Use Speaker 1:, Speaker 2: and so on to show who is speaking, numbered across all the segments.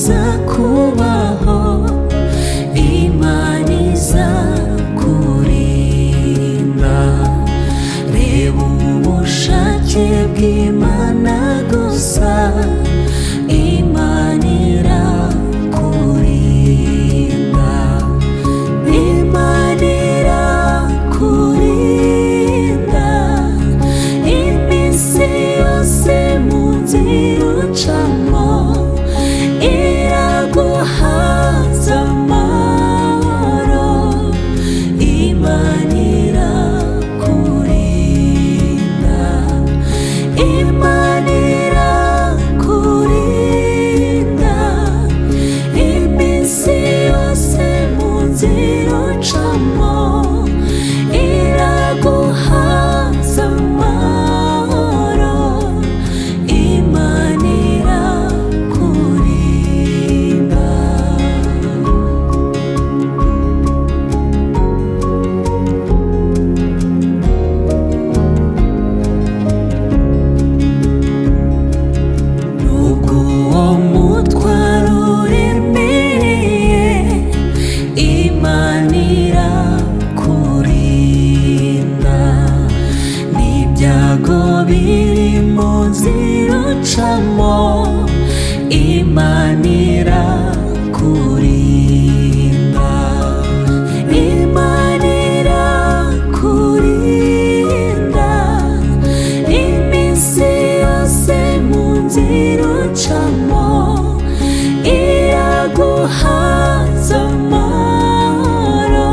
Speaker 1: wifuza kubaho, Imana izakurinda. Reba ubushake bw'Imana gusa, Imana irakurinda. Imana irakurinda iminsi yose mu nzira ucamo, iraguhaza amahoro. Imana irakurinda. Imana irakurinda iminsi yose mu nzira ucamo, iraguhaza amahoro. Imana irakurinda. Nubwo uwo mutwaro uremereye, Imana irakurinda. N'ibyago biri mu nzira ucamo, Imana irakurinda. Imana irakurinda iminsi yose mu nzira ucamo, iraguhaza amahoro.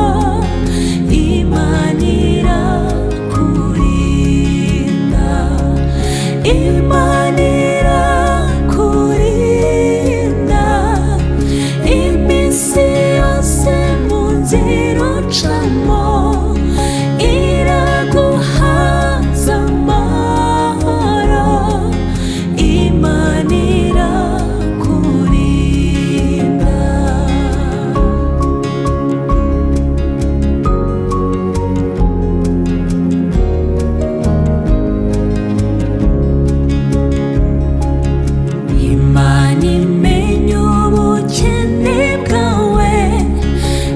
Speaker 1: Imana irakurinda. Imana irakurinda iminsi yose mu nzira ucamo, iraguhaza amahoro. Imana irakurinda. Imana imenya ubukene bwawe,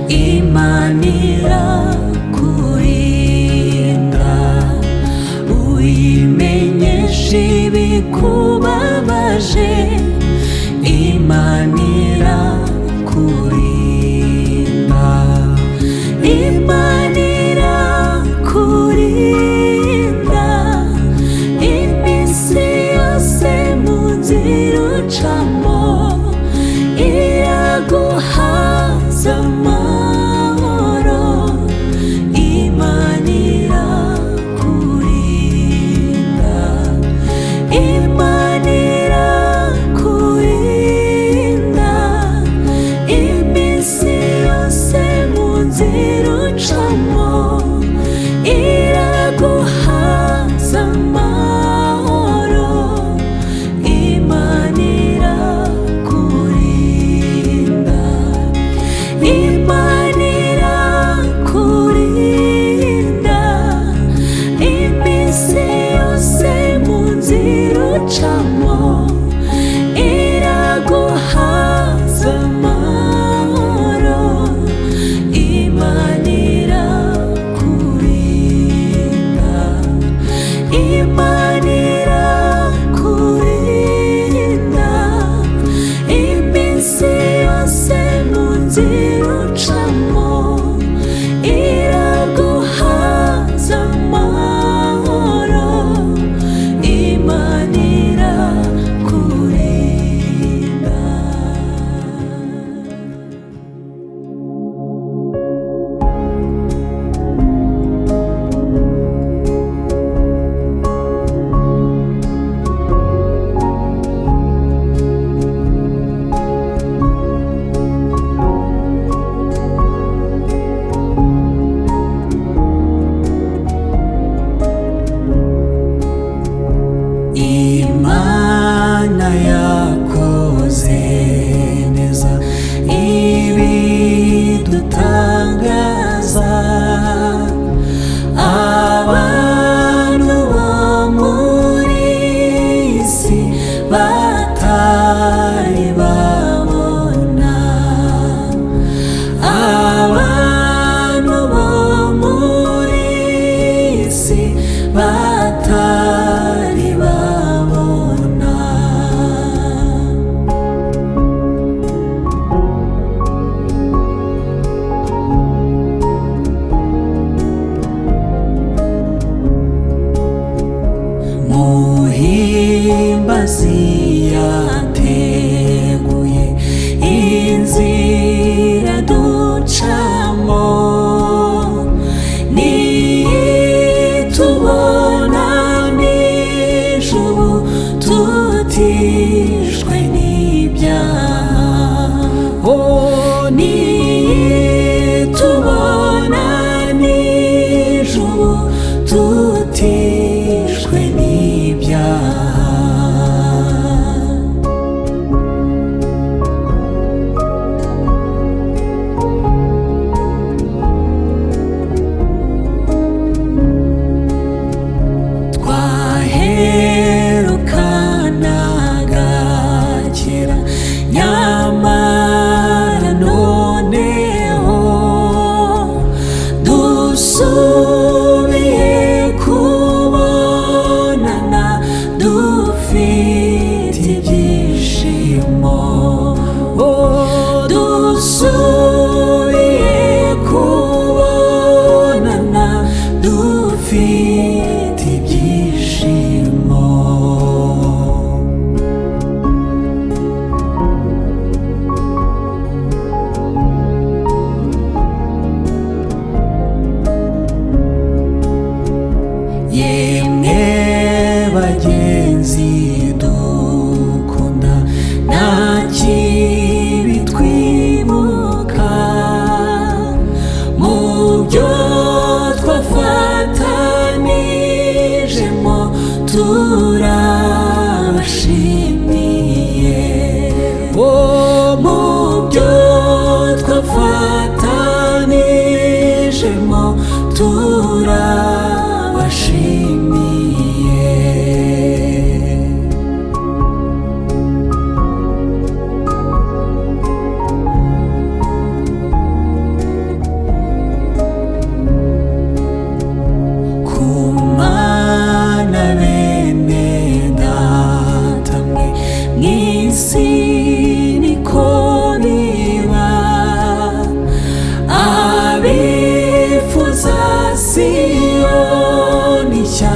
Speaker 1: Imana irakurinda. Uyimenyesha ibikubabaje, Imana irakurinda. Imana irakurinda iminsi yose mu nzira ucamo, iraguhaza amahoro. Imana irakurinda. Imana irakurinda iminsi yose mu nzira ucamo, iraguhaza amahoro. Imana irakurinda. Imana irakurinda iminsi yose mu nzira ucamo, iraguhaza amahoro. Imana irakurinda. Imana irakurinda iminsi yose mu nzira ucamo, iraguhaza amahoro. Imana irakurinda. Imana yakoze neza ibidutangaza. Abantu bo muri iyi si batari babona turabashimiye. Kumana bene data mwe mw'isi niko biba, abifuza Siyoni nshya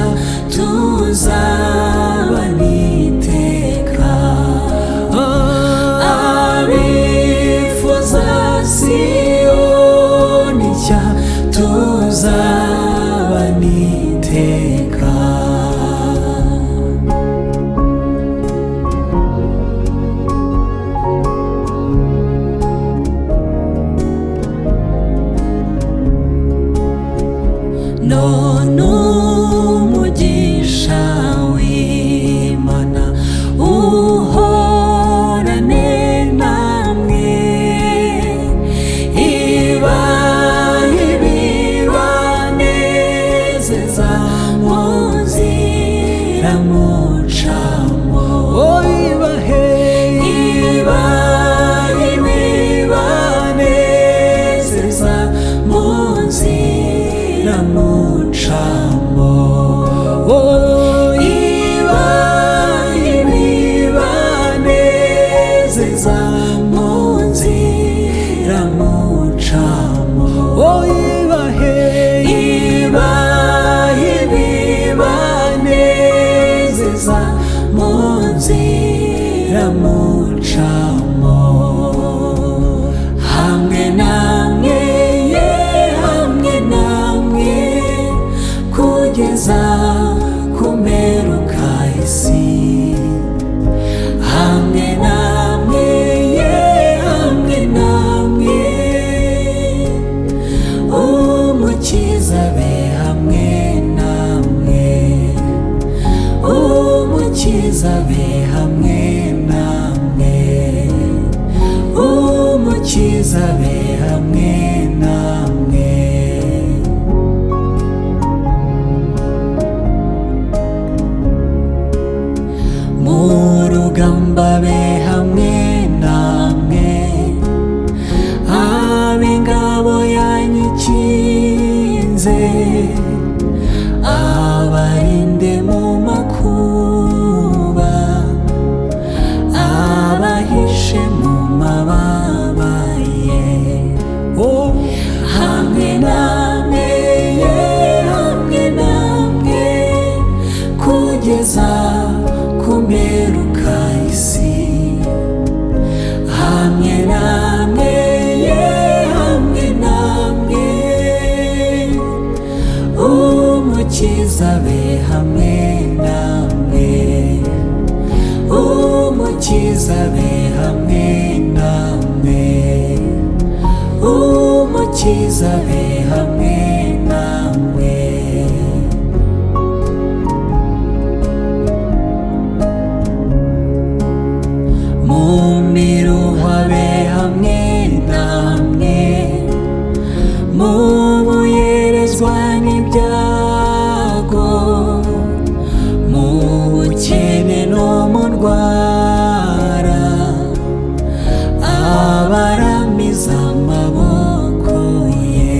Speaker 1: tuzabana iteka, abifuza Siyoni nshya tuzabana iteka. None umugisha w'Imana uhorane namwe, ibahe ibibanezeza mu nzira mucamo, ibahe ibibanezeza mu nzira mucamo, ibahe ibibanezeza mu nzira mucamo, ibahe ibibanezeza mu nzira mucamo. Hamwe namwe hamwe namwe kugeza ku mperuka y'isi, hamwe namwe hamwe namwe umukiza be hamwe namwe, umukiza be hamwe namwe, umukiza be hamwe namwe. Mu rugamba be hamwe namwe, ab'ingabo yanyikinze, abarinde mu makuba, abahishe mu mababa ye, hamwe namwe hamwe namwe kugeza ku mperuka y'isi, hamwe namwe hamwe namwe umukiza be hamwe namwe, umukiza be hamwe namwe, umukiza be hamwe namwe. Mu miruho be hamwe namwe, mu buyerezwa n'ibyago, mu bukene no mu ndwara, abaramiza amaboko ye,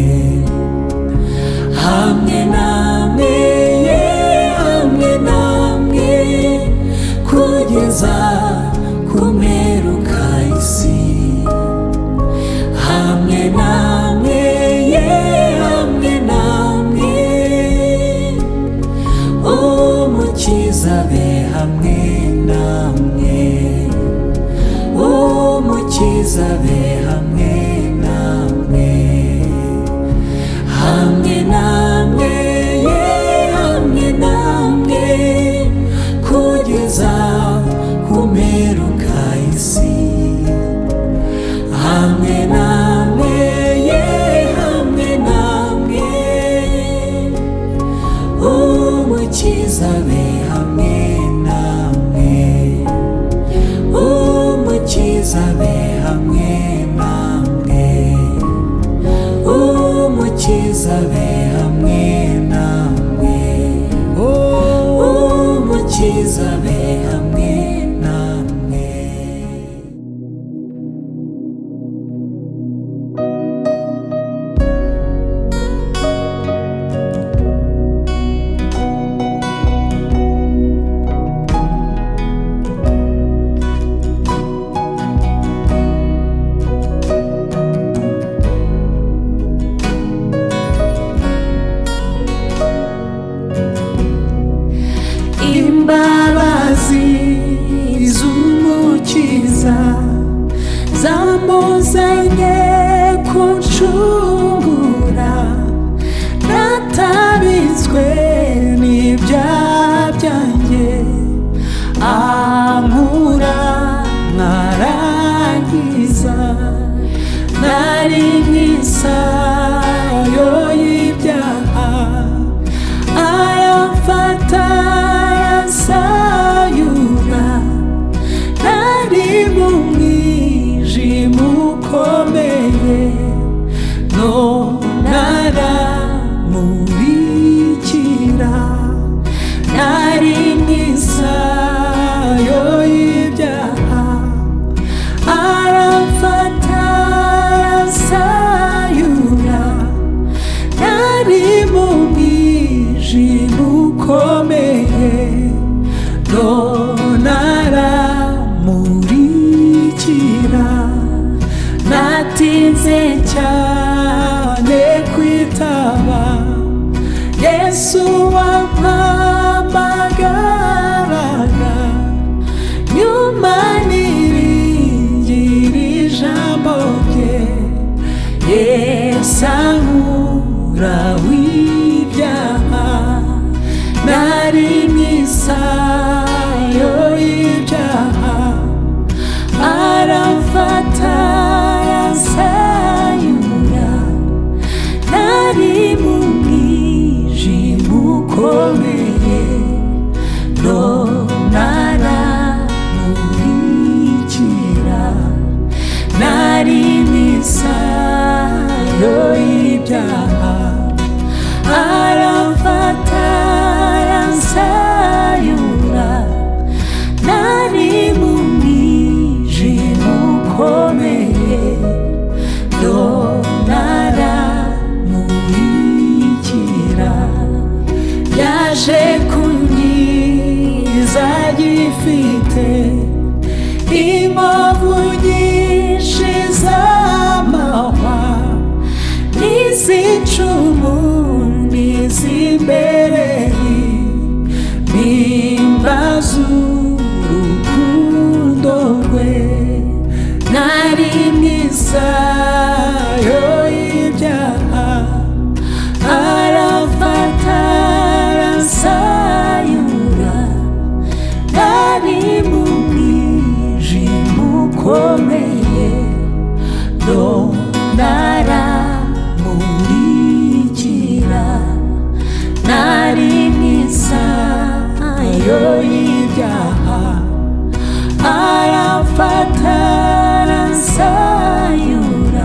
Speaker 1: hamwe namwe hamwe namwe kugeza ku mperuka y'isi, hamwe namwe hamwe namwe umukiza be hamwe namwe, umukiza be hamwe namwe, hamwe namwe hamwe namwe kugeza ku mperuka y'isi, hamwe namwe hamwe namwe umukiza be hamwe namwe, umukiza be hamwe namwe, umukiza be hamwe azabe hamwe namwe. Imbabazi z'umukiza zamuzanye kuncungura, natabitswe n'ibyaha byanjye, ankura nkarangiza. Nari nk'isayo y'ibyaha, aramfata sayura. Nari mu mwijima ukomeye, none aramurikira. Nari nk'isayo y'ibyaha, aramfata sayura. Nari mu mwijima ukomeye, none aramurikira. Natinze cyane kwitaba Yesu wampamagaraga, nyuma niringira ijambo rye. Yesu ankuraho ibyaha, nari nk'isayo y'ibyaha, aramfata sayura. Nari mu mwijima ukomeye, none aramurikira. Nari nk'isayo y'ibyaha, aramfata sayura. Nari mu mwijima ukomeye, none aramurikira. Yaje kunkiza gifite inkovu nyinshi z'amahwa, n'izicumu n'izimbereye, nimbaza urukundo rwe. Nari nk'isayo y'ibyaha, aramfata sayura. Nari mu mwijima ukomeye, none aramurikira. Nari nk'isayo y'ibyaha, aramfata sayura.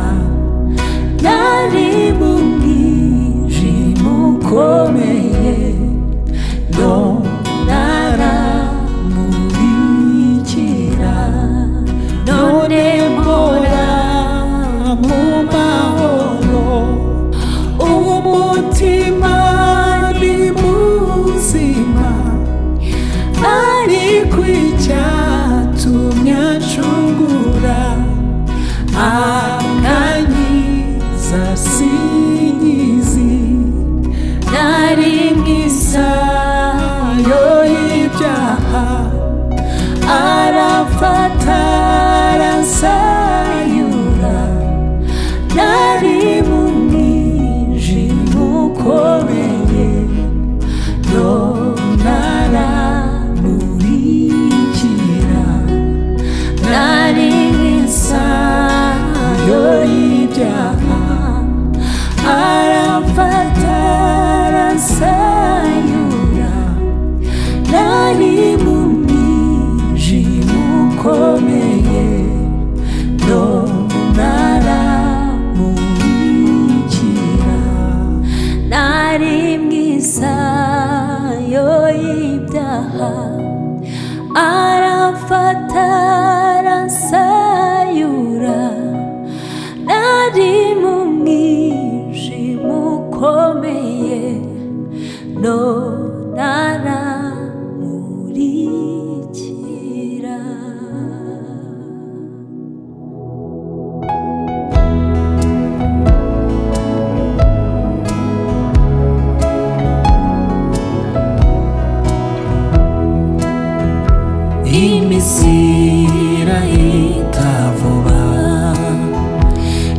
Speaker 1: yihuta vuba,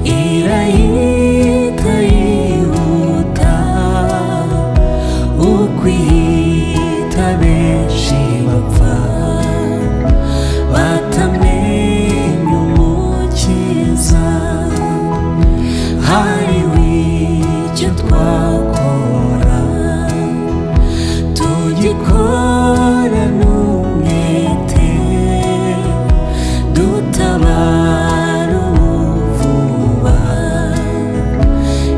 Speaker 1: irahita yihuta, uko ihita benshi bapfa batamenye umukiza. Hariho icyo twakora tugikora n'umwete, dutabara vuba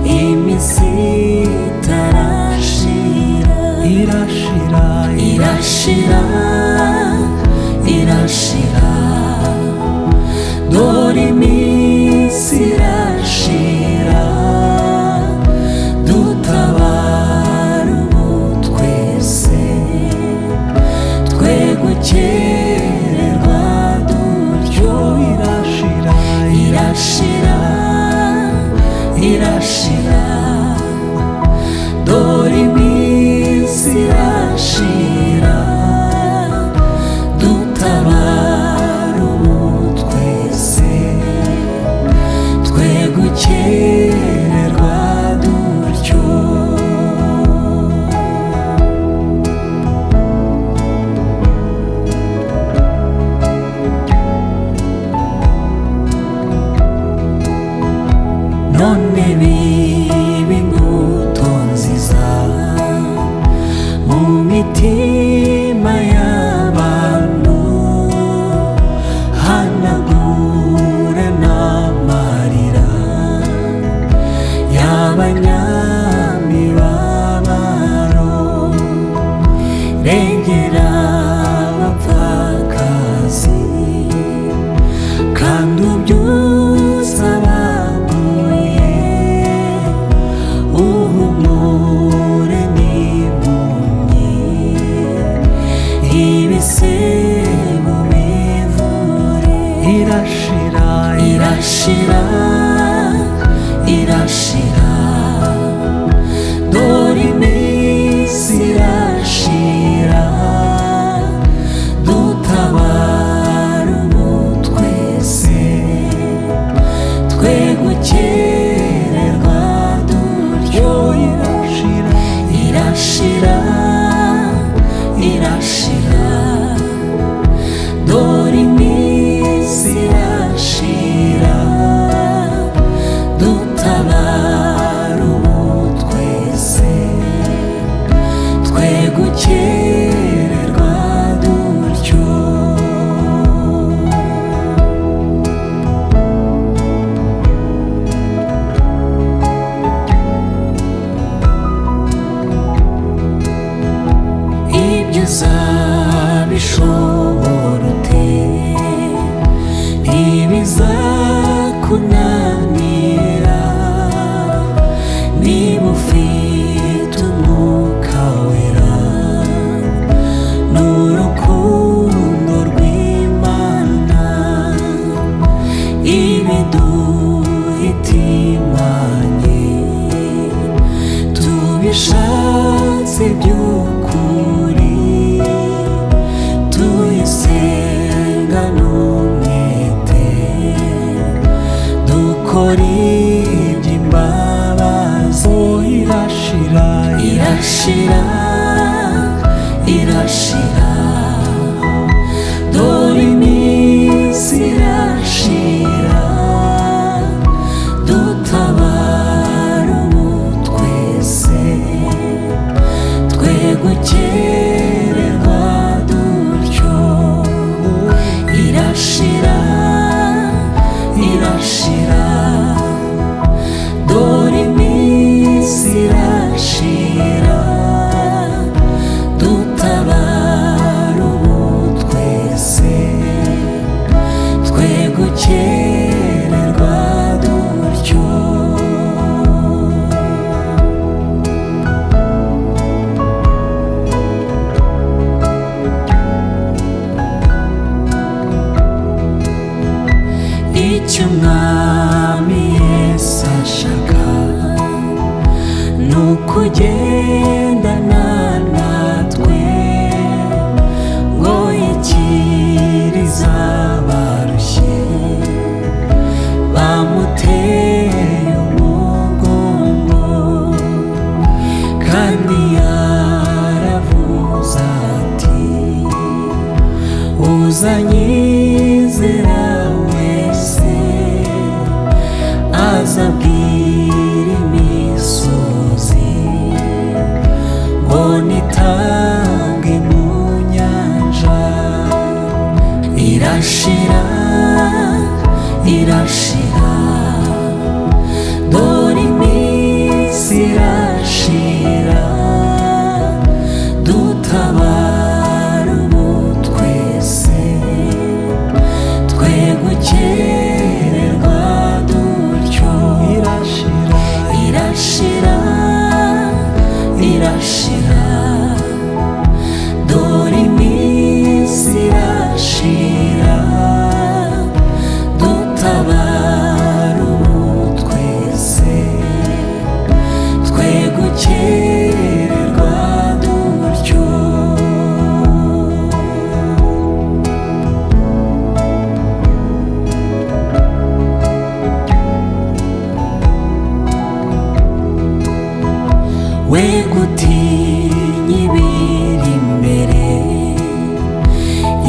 Speaker 1: iminsi itarashira. Irashira, irashira, irashira, dore iminsi irashira, dutabara ubu twese, twe gukererwa dutyo. Irashira, irashira, irashira, dore iminsi irashira, dutabara ubu twese, twe gukererwa dutyo. None biba imbuto nziza mu mitima y'abantu, hanagura n'amarira y'abanyamibabaro, rengera abapfakazi kandi ubyutse abaguye, uhumure n'impumyi, ibisebo bivure. Irashira, irashira, irashira, dore iminsi irashira, dutabara ubu twese, twe gukererwa dutyo. Irashira, irashira, irashira, dore iminsi irashira, dutabara ubu twese, twe gukererwa dutyo. Ibyo uzabishobora ute, ntibizakunanira, niba ufite umwuka wera n'urukundo rw'Imana, ibiduhitimanye tubishatse by'ukuri, tuyisenga n'umwete, dukora iby'imbabazi. Irashira, irashira, irashira, dore iminsi irashira, dutabara ubu twese, twe gukererwa dutyo. Irashira, irashira, dore iminsi irashira, dutabara ubu twese, twe gukererwa dutyo. Icyo Umwami Yesu ashaka ni ukugendana natwe, ngo yikirize abarushye irashira dore iminsi irashira dutabara ubu twese twe gukererwa dutyo irashira irashira irashira dore iminsi irashira dutabara ubu twese twe gukererwa dutyo we gutinya ibiri imbere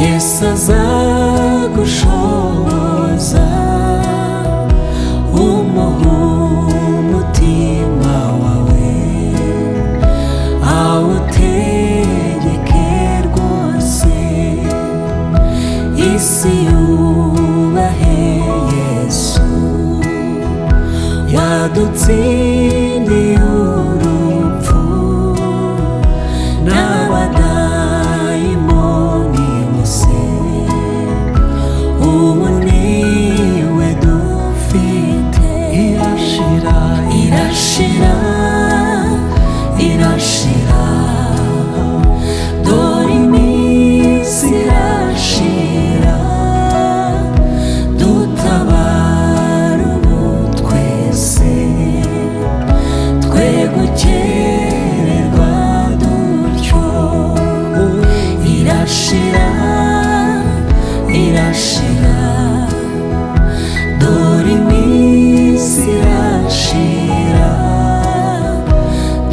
Speaker 1: Yesu azagushoboza umuha umutima wawe awutegeke rwose isi yubahe Yesu yadutsindiye urupfu n'abadayimoni bose ubu niwe dufite irashira irashira irashira dore iminsi irashira dutabara ubu twese twe gukererwa dutyo irashira irashira dore iminsi irashira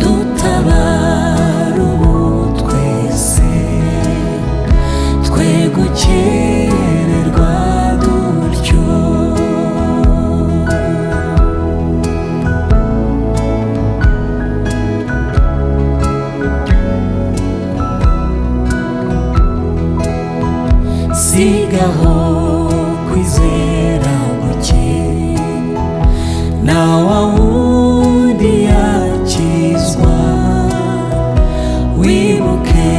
Speaker 1: dutabara ubu twese twe gukererwa dutyo sigaho kwizera guke na wa wundi yakizwa wibuke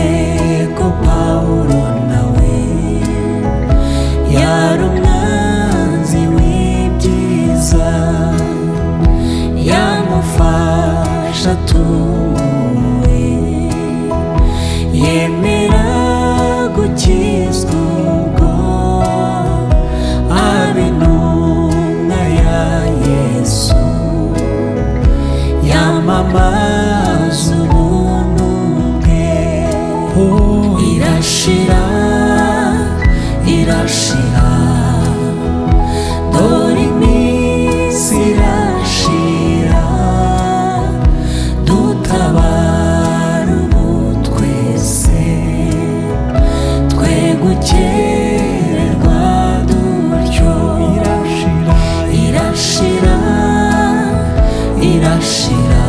Speaker 1: ko Pawulo nawe yari umwanzi w'ibyiza yamufasha atumuwe yemera gukizwa ubwo aba intumwa ya Yesu yamamaza ubuntu bwe irashira irashira dore iminsi irashira dutabara ubu twese twe gukererwa dutyo irashira irashira irashira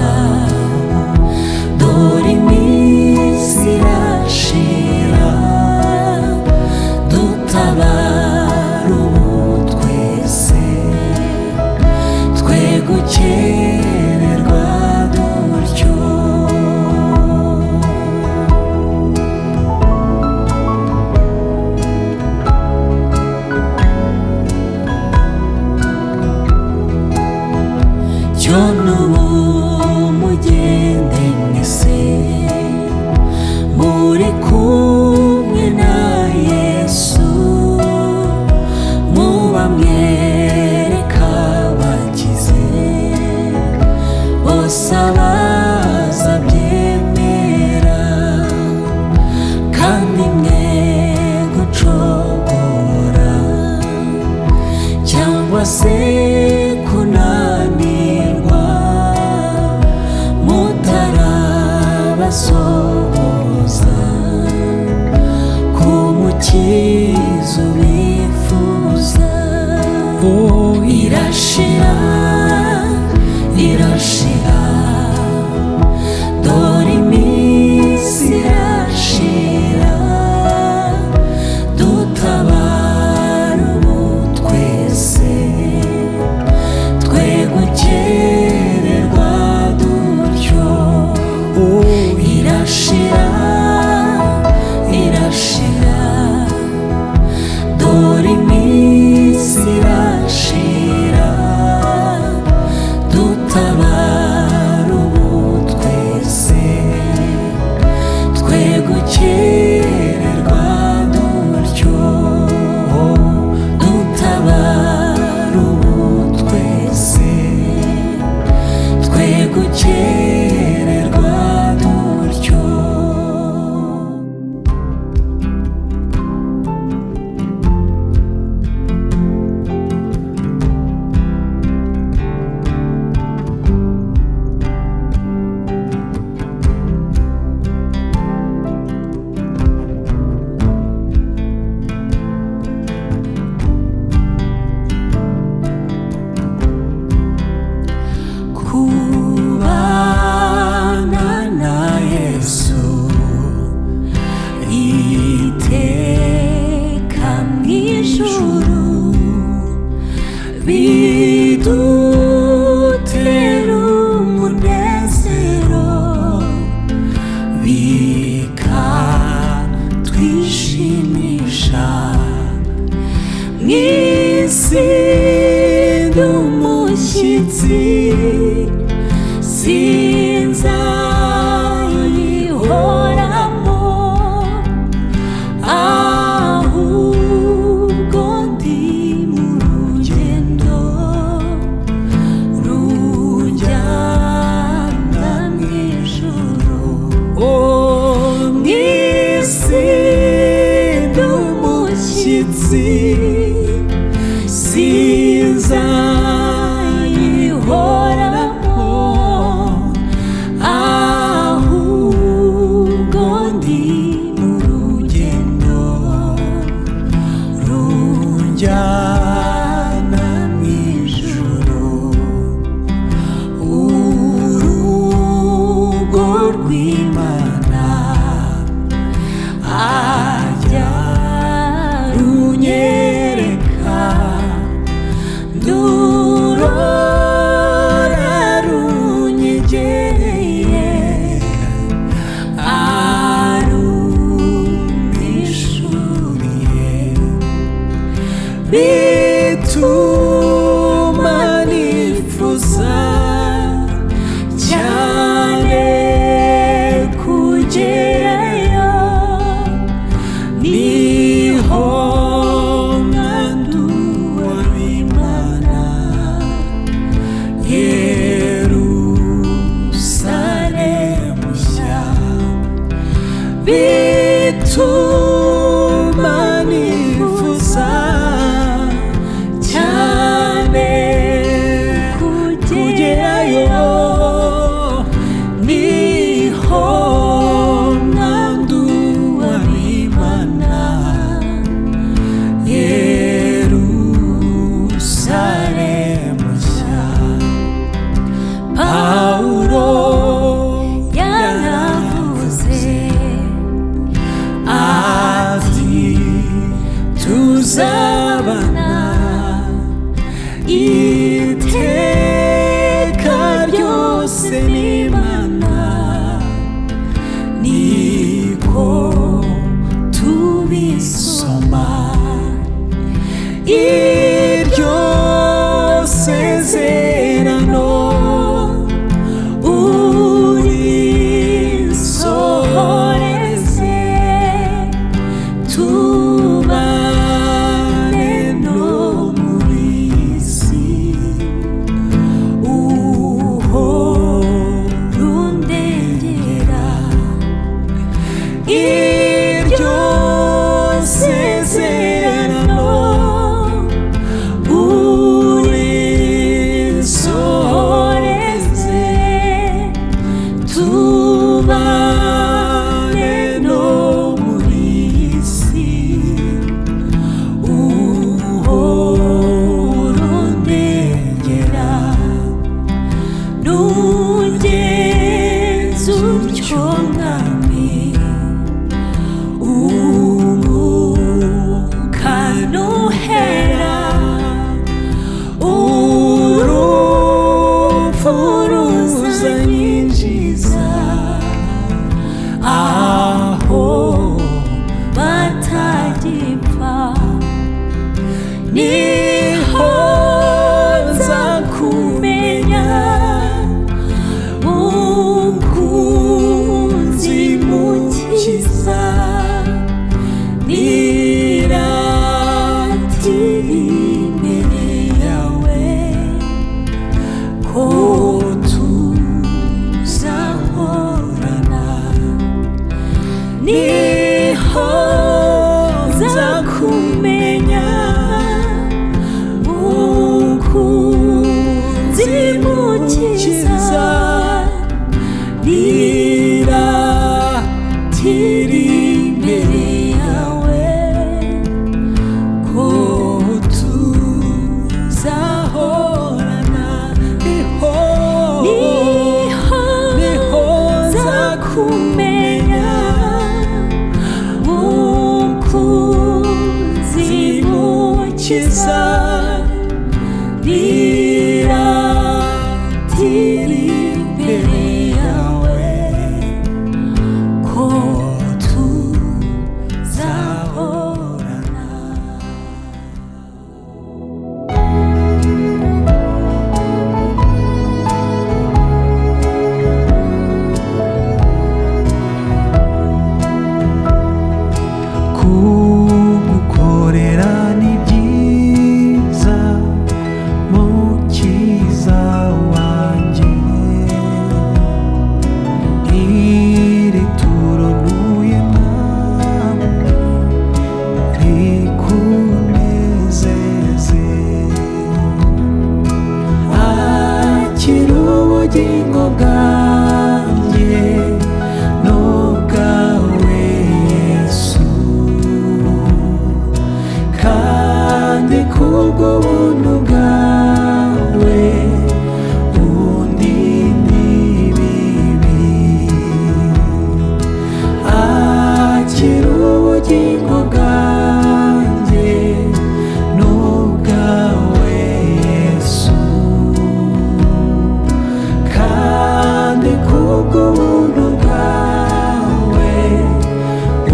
Speaker 1: dore iminsi irashira dutabara ubu twese twe gukererwa dutyo cyo n'ubu mugende mwese muri kumwe na Yesu mubamwereka bakize bose abaza byemera kandi mwe gucogora cyangwa se kunanirwa mutarabasohoza ku mukizo wifuza irashira irashira dore iminsi irashira dutabara ubu twese gukererwa dutyo irashira irashira dore iminsi irashira dutabara ubu twese twe gukererwa dutyo dutabara ubu twese twe gukererwa dutyo. Kubana na Yesu iteka mw'ijuru bidutera umunezero bikatwishimisha mw'isi ndi umushyitsi sinzayihoramo ahubwo ndi mu rugendo runjyana mw'ijuru. Mw'isi ndi umushyitsi sinzayihoramo ahubwo ndi mu rugendo runjyana mw'ijuru. Urugo rw'Imana ajya runyereka ndurora runyegereye arumpishuriye bituma nifuza cyane kugerayo niho mwanduwa w'Imana Yerusalemu nshya bituma nifuza cyane kugerayo niho mwanduwa w'Imana Yerusalemu nshya. Pawulo yaravuze ati tuzabana iteka ryose n'Imana niko tubisoma iryo sezerano ryiza riratira imbere yawe ko tuzahorana.
Speaker 2: kugukorera ni byiza mukiza wanjye, iri turo ntuye nawe rikunezeze. akira ubugingo bwanjye n'ubwawe Yesu, kandi kubw'ubuntu bwawe undinde ibibi. akira ubugingo bwanjye n'ubwawe Yesu, kandi kubw'ubuntu bwawe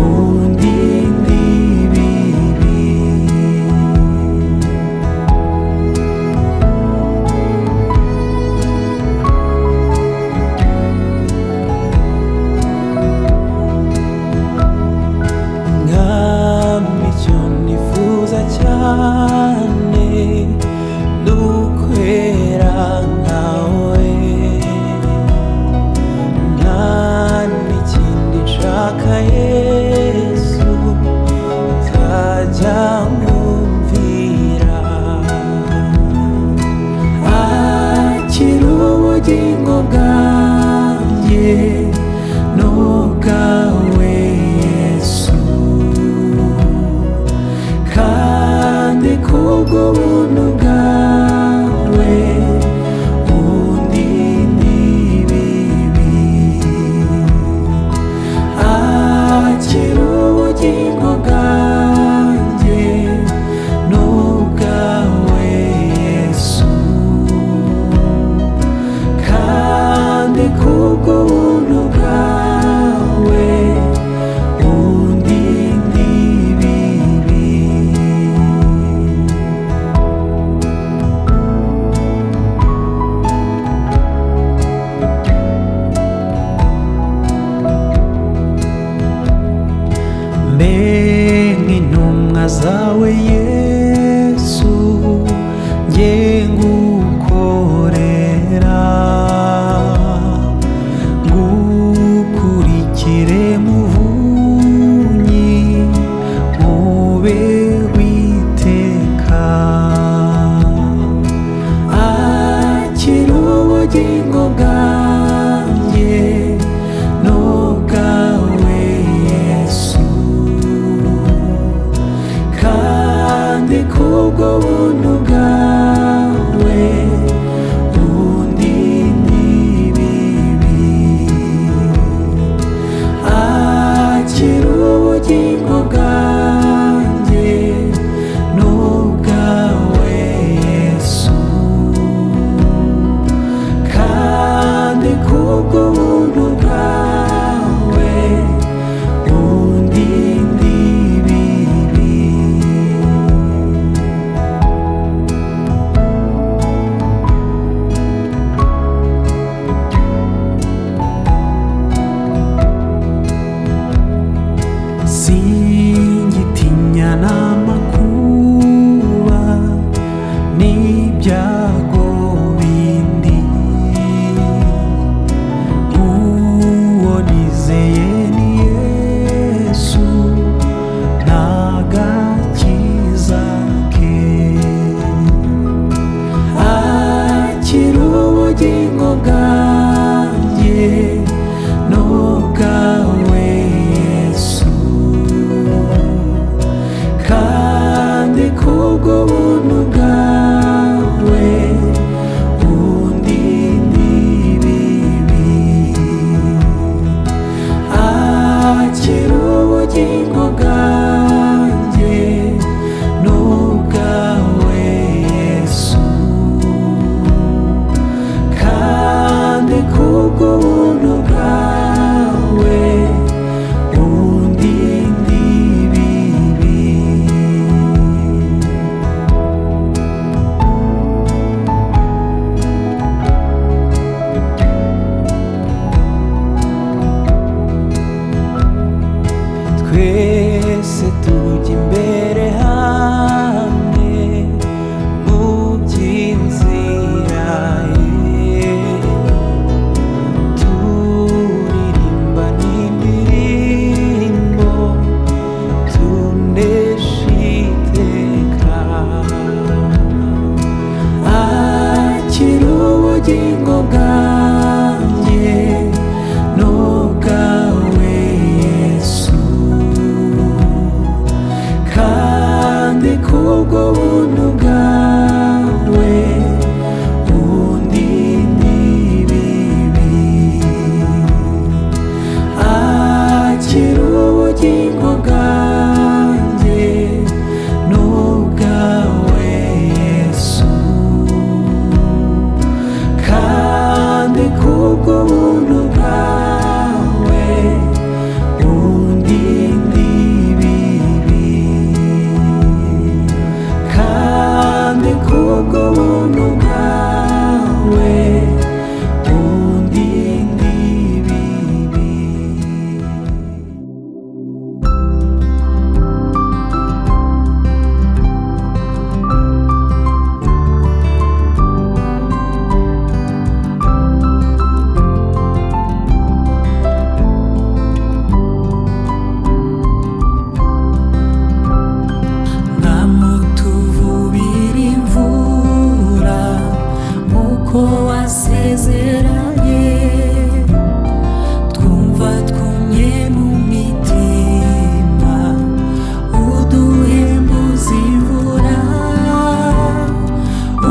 Speaker 2: undinde ibibi. Mwami, icyo nifuza cyane ni ukwera nkawe, nta n'ikindi nshaka Yesu, nzajya nkumvira. akira ubugingo bwanjye n'ubwawe Yesu, kandi kubw'ubuntu bwawe undinde ibibi. akira ubugingo bwanjye n'ubwawe Yesu, kandi kubw'ubuntu bwawe undinde ibibi. mbe nk'intumwa zawe Yesu, njye ngukorera, ngukurikire muvunyi mube witeka. akira ubugingo bwanjye n'ubwawe Yesu, kandi kubw'ubuntu bwawe undinde ibibi. akira ubugingo bwanjye n'ubwawe Yesu, kandi kubw'ubuntu bwawe undinde ibibi. singitinya n'amakuba n'ibyago bindi, uwo nizeye ni Yesu n'agakiza ke. akira ubugingo bwanjye n'ubwawe Yesu, kandi kubw'ubuntu bwawe undinde ibibi. akira ubugingo bwanjye n'ubwawe ubugingo bwanjye n'ubwawe Yesu, kandi kubw'ubuntu bwawe undinde ibibi. Akira ubugingo bwanjye n'ubwawe Yesu, kandi kubw'ubuntu bwawe undinde ibibi, kandi kubw'ubuntu bwawe undinde ibibi. Namutuvubira imvura nk'uko wasezeranye, twumva twumye mu mitima, uduhembuza imvura.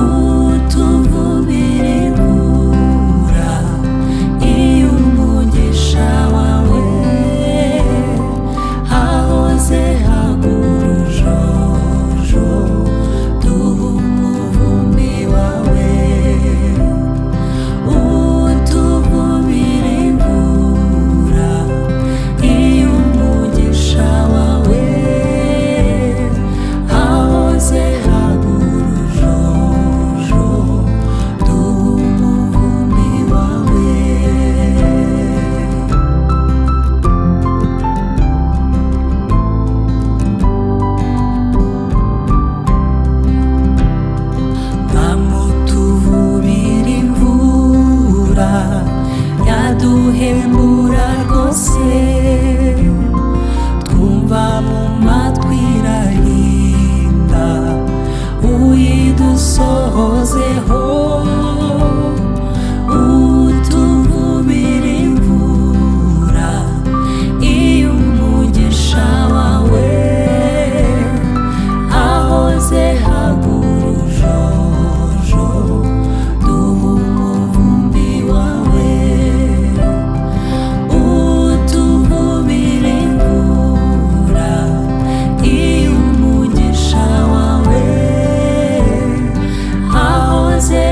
Speaker 2: Utuvubira imvura iyo umugisha wawe hahoze hagura urujojo, duha umuvumbi wawe. Utuvubira imvura iyo umugisha wawe hahoze hagura urujojo, duha umuvumbi wawe. Namutuvubira imvura yaduhembura rwose, twumva mu matwi irahinda, uyidusohozeho. Utuvubira imvura iyo umugisha wawe hahoze hagura urujojo, duha umuvumbi wawe. Utuvubira imvura iyo umugisha wawe hahoze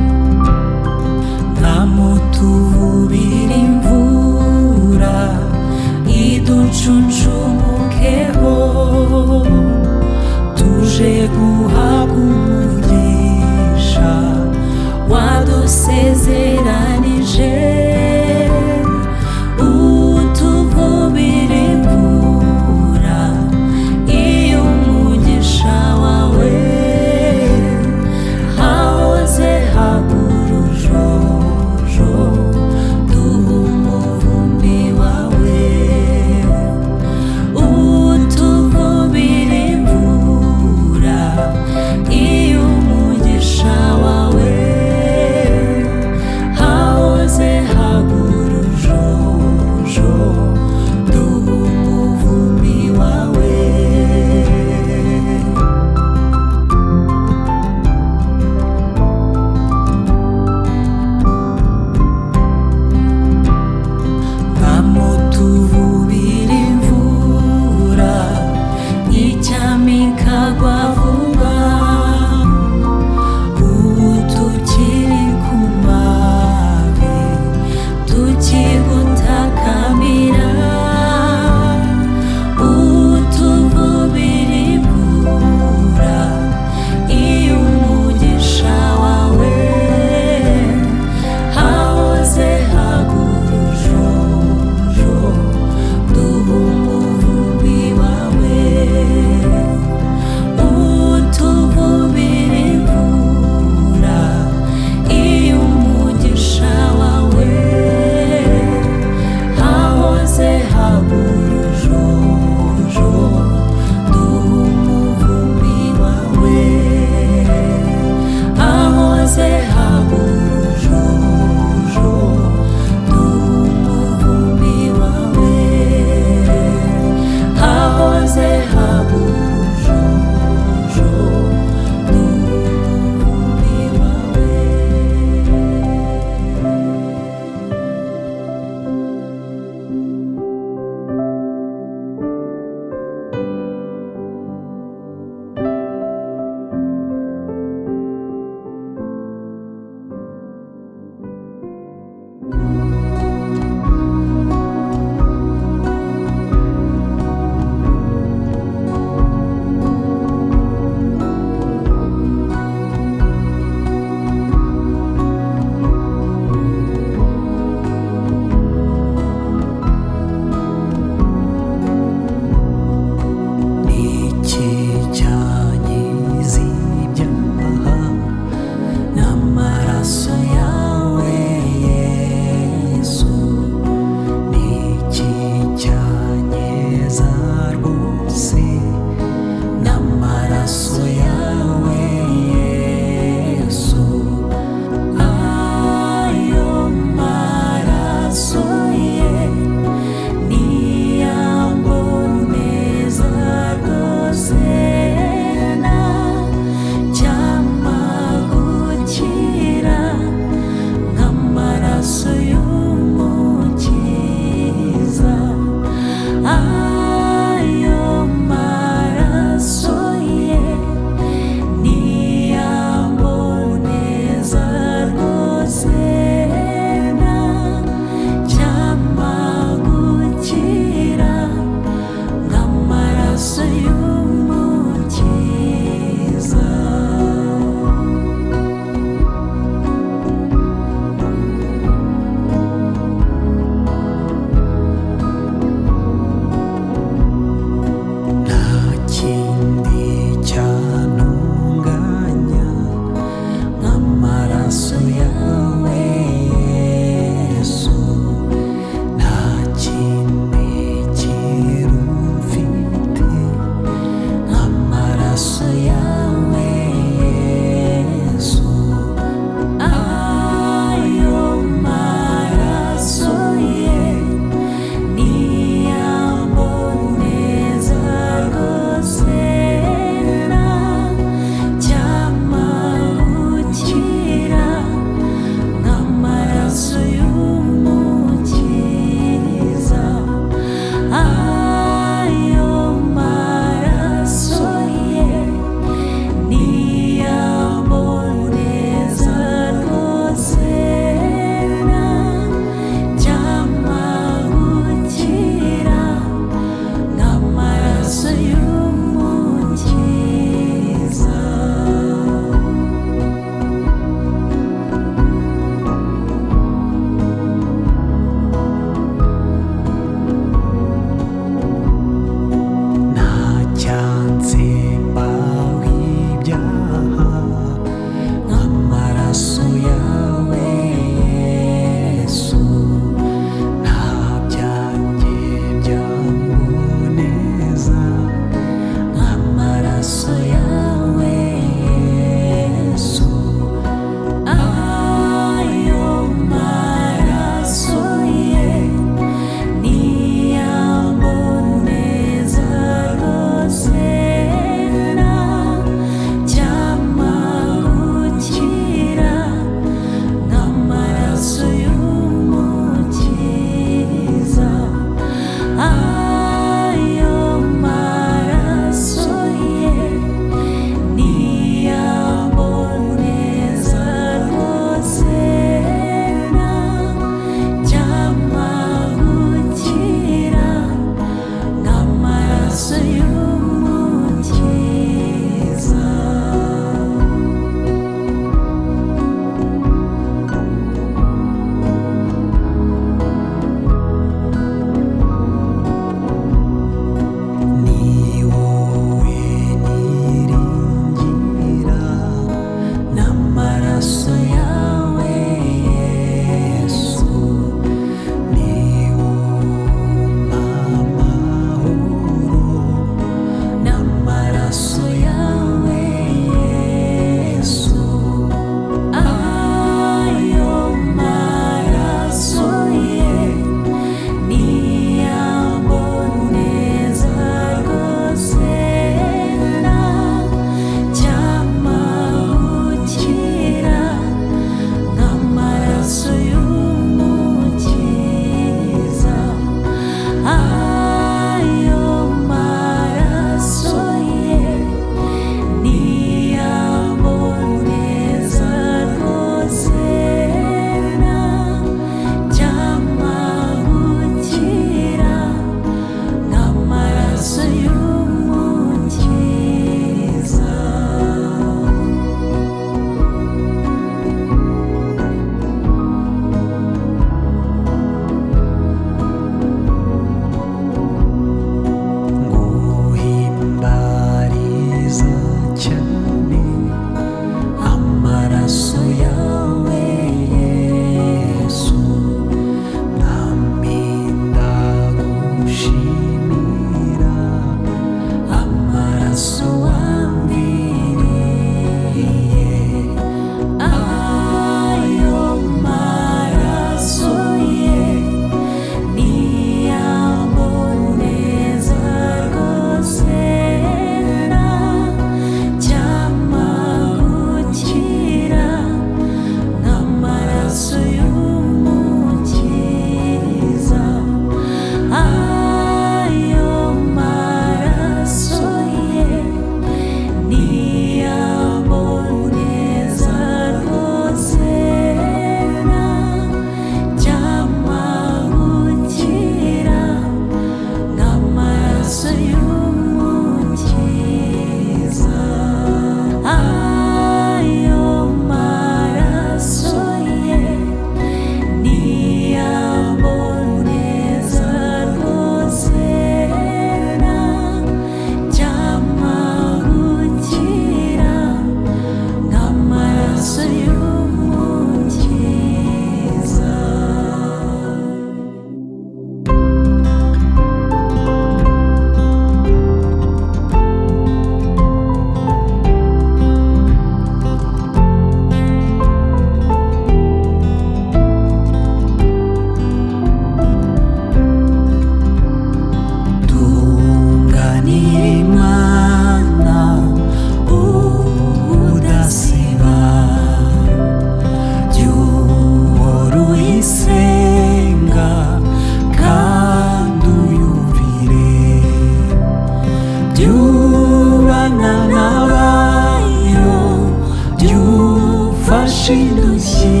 Speaker 2: indushyi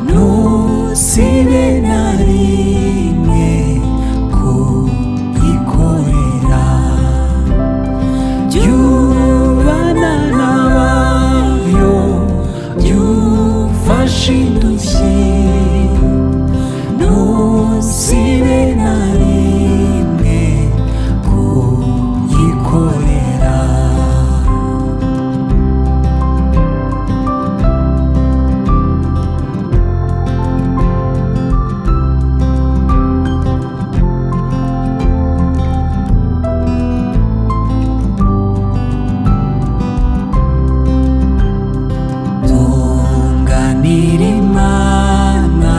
Speaker 2: ntusibe na rimwe kuyikorera jyubana n'abayo jyufashe indushyi ntusibe na rimwe kuyikorera tunganira Imana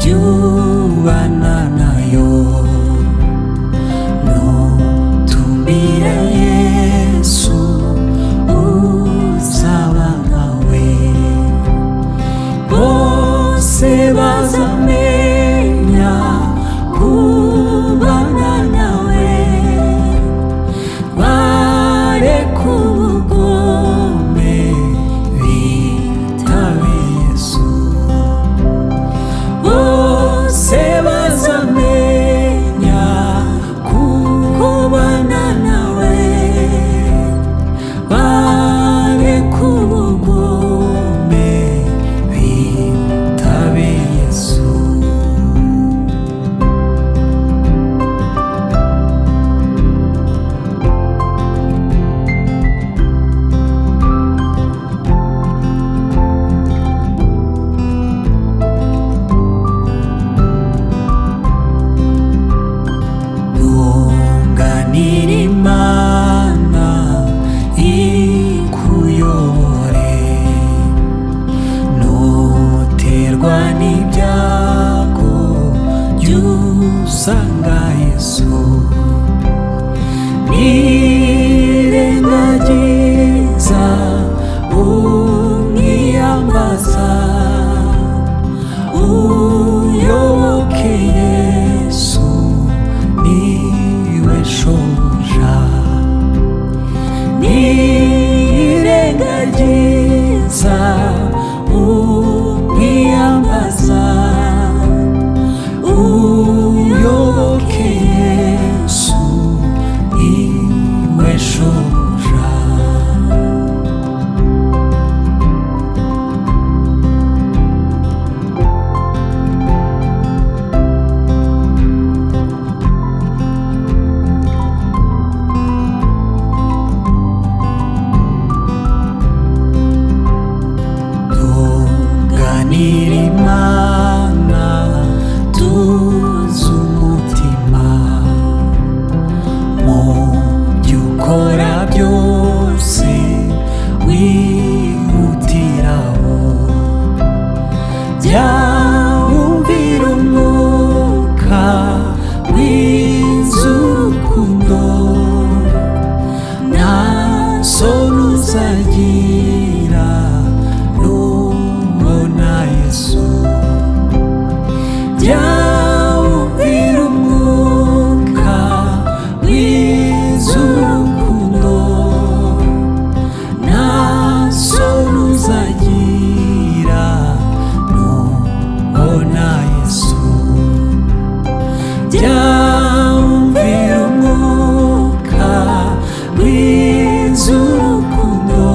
Speaker 2: jyubana nayo nutumbira Yesu uzaba nkawe bose bazamenya kubana nawe bareka ubugome bitabe Yesu bose bazamenya kubana nawe bareka ubugome bitabe Yesu tunganira Imana ikuyobore nuterwa n'ibyago jyusanga Yesu nirengagiza umwiyambaza uyoboke Yesu niwe shobuja nirengagiza umwiyambaza uyoboke Yesu niwe shobuja tunganira Imana tuzi umutima mu byo ukora byose wihutiraho jya wumvira umwuka w'iz'urukundo nta soni uzagira nubona Yesu jya wumvira umwuka w'iz'urukundo nta soni uzagira nubona Yesu jya wumvira umwuka w'iz'urukundo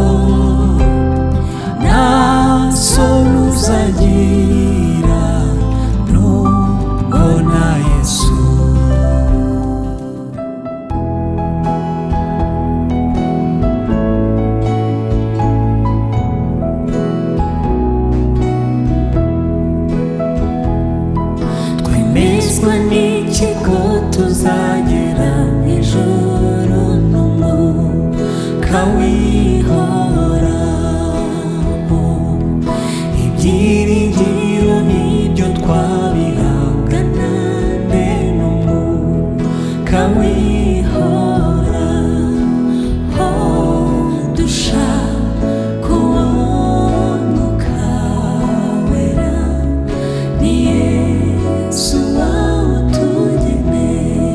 Speaker 2: nta soni uzagira nubona Yesu twemezwa n'iki ko tuzagera ijuru n'umwuka wihoraho ibyiringiro n'ibyo twabihabwa nande n'umwuka wihoraho dushaka uwo mwuka wera ni Yesu wawutugeneye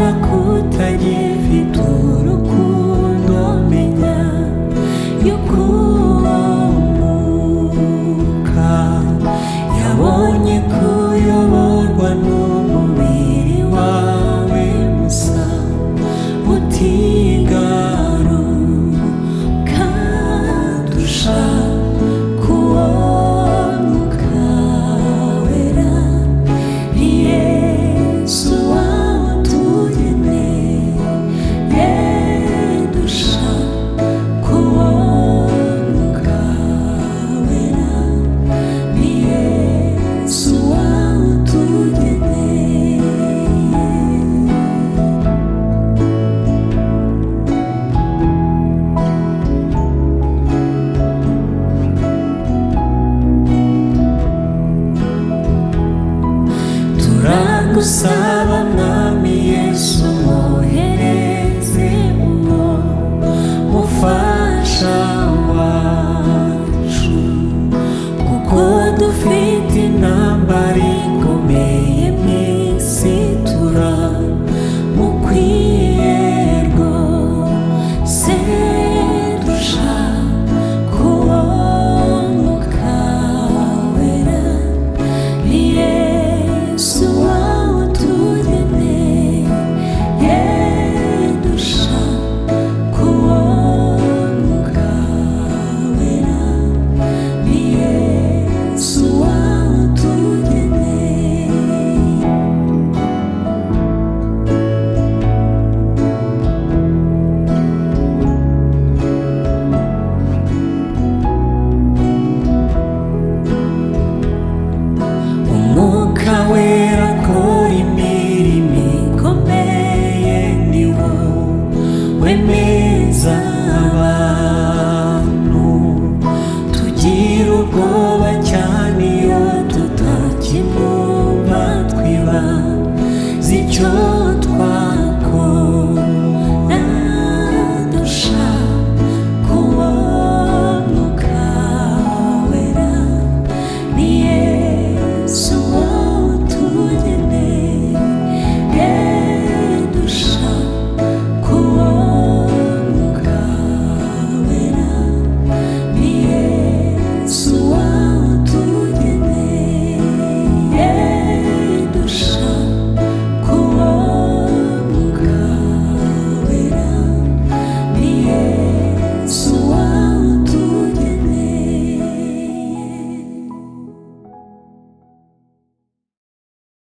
Speaker 2: cyangwa kutagifite urukundo, menya yuko uwo Mwuka yabonye kuyoborwa n'umubiri wawe musa utigaruka, dushaka uwo Mwuka wera, ni Yesu wawutugeneye, dushaka uwo Mwuka wera, ni Yesu wawutugeneye. turagusaba